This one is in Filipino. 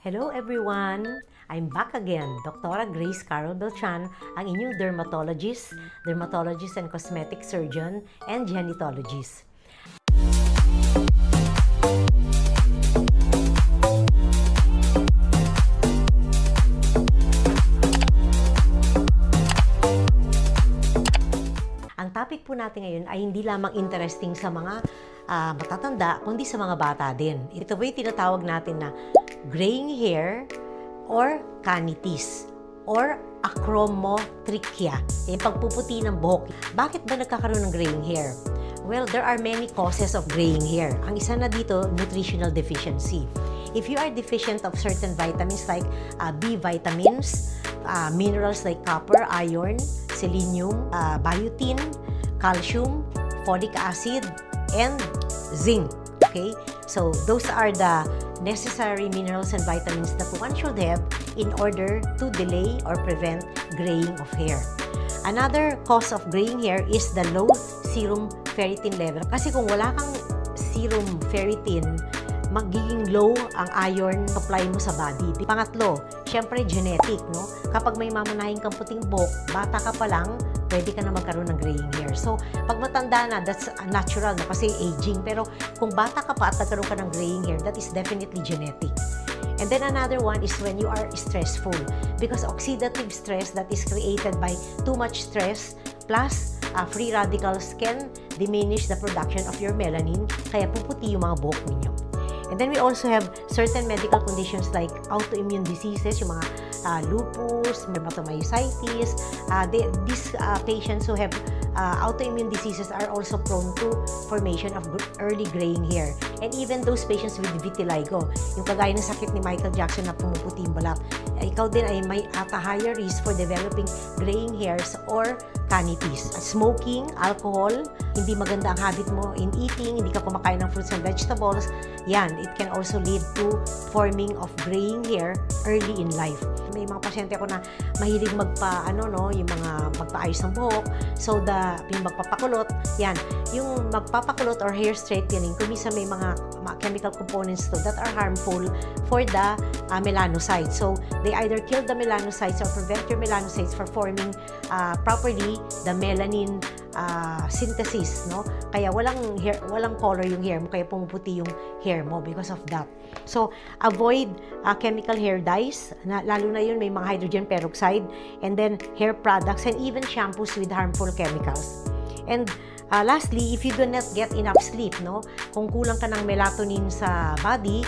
Hello everyone! I'm back again, Dr. Grace Carol Beltran, ang inyong dermatologist and cosmetic surgeon, and genitologist. Ang topic po natin ngayon ay hindi lamang interesting sa mga matatanda, kundi sa mga bata din. Ito po yung tinatawag natin na graying hair or canitis or achromotrichia, yung pagpuputi ng buhok. Bakit ba nagkakaroon ng graying hair? Well, there are many causes of graying hair. Ang isa na dito, nutritional deficiency. If you are deficient of certain vitamins like B vitamins, minerals like copper, iron, selenium, biotin, calcium, folic acid, and zinc. Okay? So, those are the necessary minerals and vitamins that one should have in order to delay or prevent graying of hair. Another cause of graying hair is the low serum ferritin level. Kasi kung wala kang serum ferritin, magiging low ang iron supply mo sa body. Pangatlo, syempre genetic, no? Kapag may mamanahing kang puting buhok, bata ka pa lang, pwede ka na magkaroon ng graying hair. So, pag matanda na, that's natural na kasi aging. Pero kung bata ka pa at nagkaroon ka ng graying hair, that is definitely genetic. And then another one is when you are stressful. Because oxidative stress that is created by too much stress plus free radicals can diminish the production of your melanin, kaya puputi yung mga buhok ninyo. And then we also have certain medical conditions like autoimmune diseases, yung mga lupus, dermatomyositis. These patients who have autoimmune diseases are also prone to formation of early graying hair. And even those patients with vitiligo, yung kagaya ng sakit ni Michael Jackson na pumuputi yung balat, ikaw din ay may at a higher risk for developing graying hairs or canitis. Smoking, alcohol, hindi maganda ang habit mo in eating, hindi ka kumakain ng fruits and vegetables, yan, it can also lead to forming of graying hair early in life. May mga pasyente ako na mahilig yung mga magpaayos ng buhok, so yung magpapakulot, yan, yung magpapakulot or hair straightening, kumisa may mga chemical components to that are harmful for the melanocytes. So, they either kill the melanocytes or prevent your melanocytes from forming properly the melanin synthesis, no? Kaya walang color yung hair mo, kaya pumuputi yung hair mo because of that. So, avoid chemical hair dyes, lalo na yun may mga hydrogen peroxide, and then hair products and even shampoos with harmful chemicals. And lastly, if you do not get enough sleep, no? Kung kulang ka ng melatonin sa body,